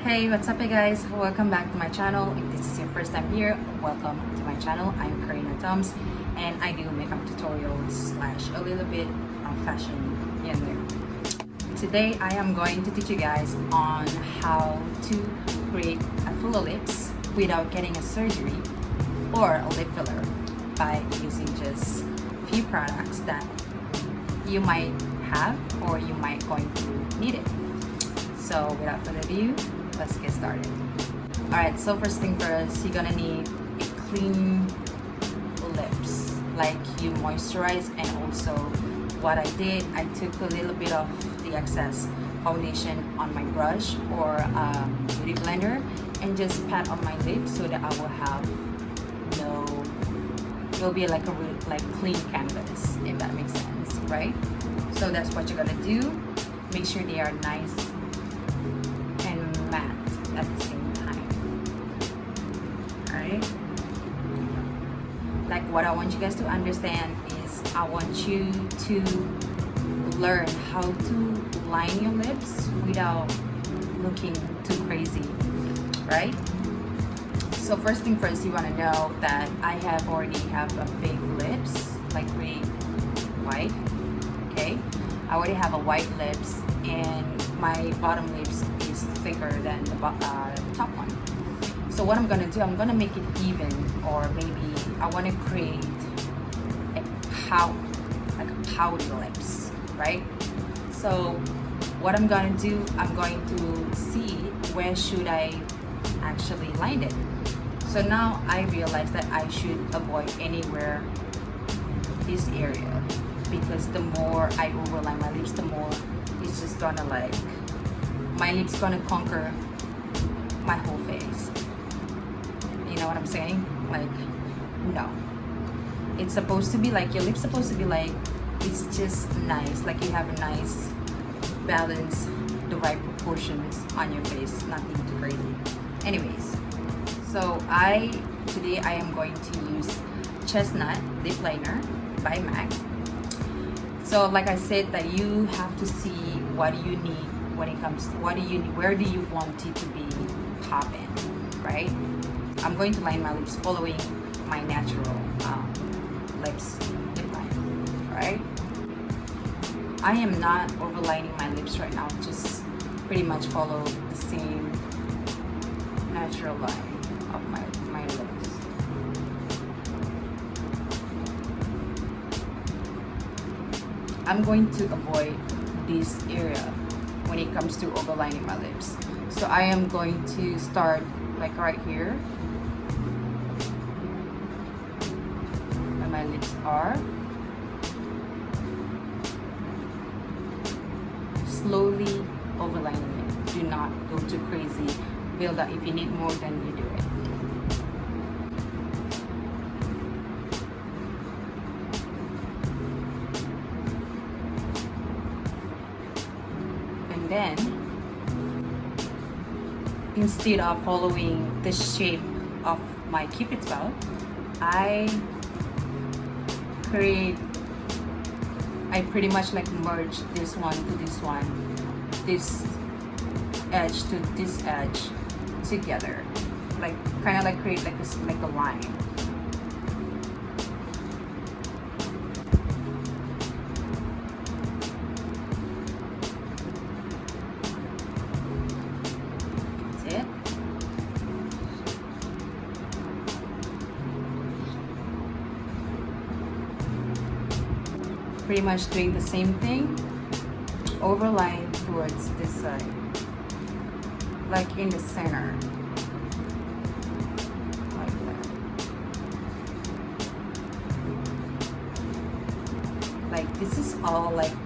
Hey, what's up, you guys? Welcome back to my channel. If this is your first time here, welcome to my channel. I'm Karrinatomms, and I do makeup tutorials slash a little bit of fashion here and there. Today, I am going to teach you guys on how to create a fuller lips without getting a surgery or a lip filler by using just few products that you might have or you might going to need it. So without further ado, let's get started. Alright, so first thing first, you're gonna need a clean lips. Like you moisturize, and also what I did, I took a little bit of the excess foundation on my brush or beauty blender and just pat on my lips so that I will have it will be like a clean canvas, if that makes sense, right? So that's what you're gonna do. Make sure they are nice and matte at the same time. Alright? Like what I want you guys to understand is I want you to learn how to line your lips without looking too crazy, right? So first thing first, you want to know that I already have a big lips, like pretty white, okay? I already have a white lips, and my bottom lips is thicker than the top one. So what I'm gonna do, I'm gonna make it even, or maybe I want to create a pouty lips, right? So what I'm gonna do, I'm going to see where should I actually line it. So now I realize that I should avoid anywhere this area, because the more I overline my lips, the more it's just gonna my lips gonna conquer my whole face. You know what I'm saying? Like, no. It's supposed to be like, your lips supposed to be like, it's just nice, like you have a nice balance, the right proportions on your face, nothing too crazy. Anyways, so today I am going to use Chestnut Lip Liner by MAC. So like I said, that you have to see what you need when it comes to where do you want it to be popping, right? I'm going to line my lips following my natural lip line, right? I am not overlining my lips right now, just pretty much follow the same natural line of my lips. I'm going to avoid this area when it comes to overlining my lips. So I am going to start like right here where my lips are. Slowly overlining it. Do not go too crazy. Build up. If you need more, then you do it. And then, instead of following the shape of my Cupid's bow, I pretty much like merge this one to this one, this edge to this edge together, like kind of like create like this, like a line. That's it. Pretty much doing the same thing, overline towards this side, like in the center, like that. Like this is all like,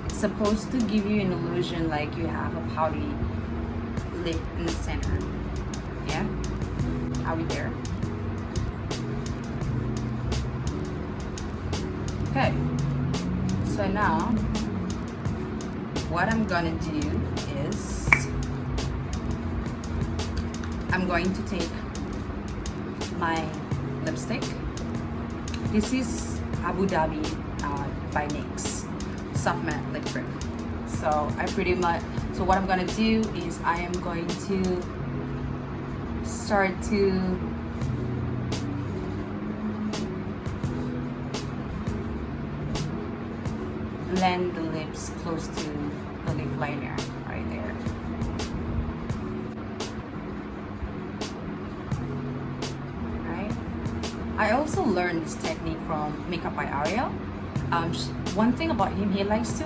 it's supposed to give you an illusion like you have a pouty lip in the center. Yeah? Are we there? Okay. So now, what I'm gonna do is, I'm going to take my lipstick. This is Abu Dhabi by NYX Soft Matte Lip Cream. So so what I'm gonna do is I am going to start to blend the lips close to the lip liner right there. Right. I also learned this technique from Makeup by Ariel. One thing about him, he likes to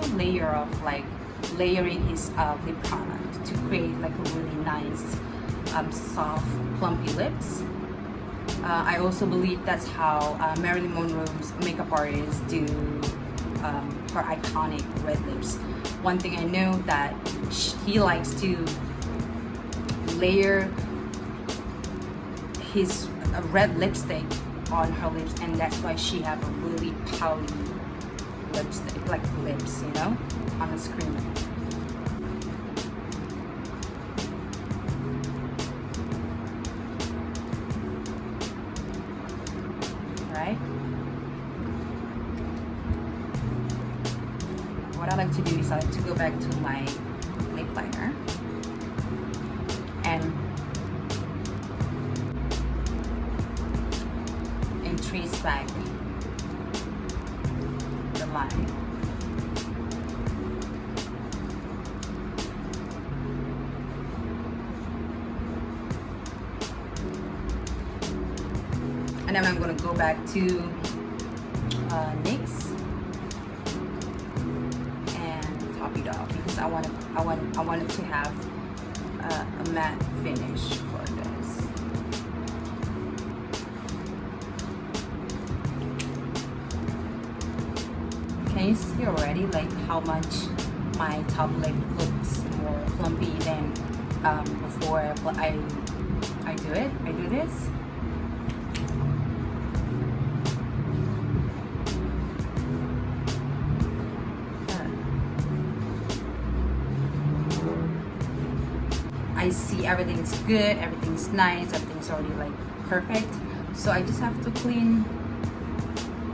layering his lip product to create like a really nice, soft, plumpy lips. I also believe that's how Marilyn Monroe's makeup artists do her iconic red lips. One thing I know that he likes to layer his red lipstick on her lips, and that's why she have a really pouty lipstick, like lips, you know, on the screen. Right? What I like to do is I like to go back to my lip liner and trace back the line. And then I'm going to go back to NYX and top it off because I wanted to have a matte finish for this. Can you see already like how much my top lip looks more plumpy than before I do this? I see everything's good, everything's nice, everything's already like perfect. So I just have to clean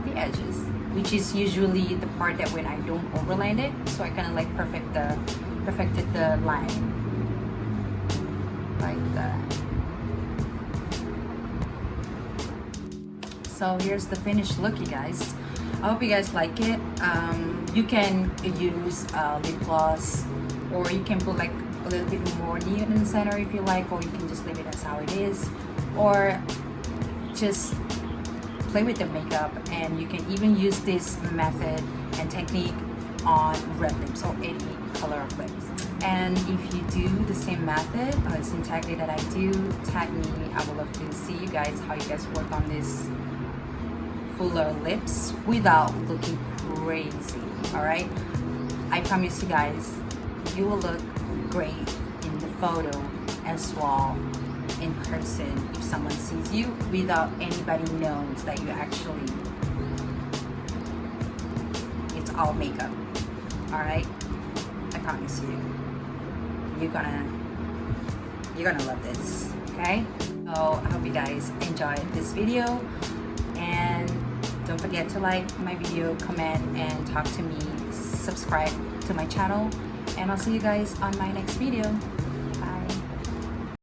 the edges, which is usually the part that when I don't overline it. So I kind of like perfected the line like that. So here's the finished look, you guys. I hope you guys like it. You can use lip gloss, or you can put like a little bit more neon in the center if you like, or you can just leave it as how it is, or just play with the makeup. And you can even use this method and technique on red lips or any color of lips. And if you do the same method, the same technique that I do, tag me. I would love to see you guys, how you guys work on this fuller lips without looking crazy. All right, I promise you guys, you will look great in the photo as well in person if someone sees you without anybody knows that you actually, it's all makeup. All right, I promise you, you're gonna love this. Okay, so I hope you guys enjoyed this video, and don't forget to like my video, comment, and talk to me, subscribe to my channel, and I'll see you guys on my next video.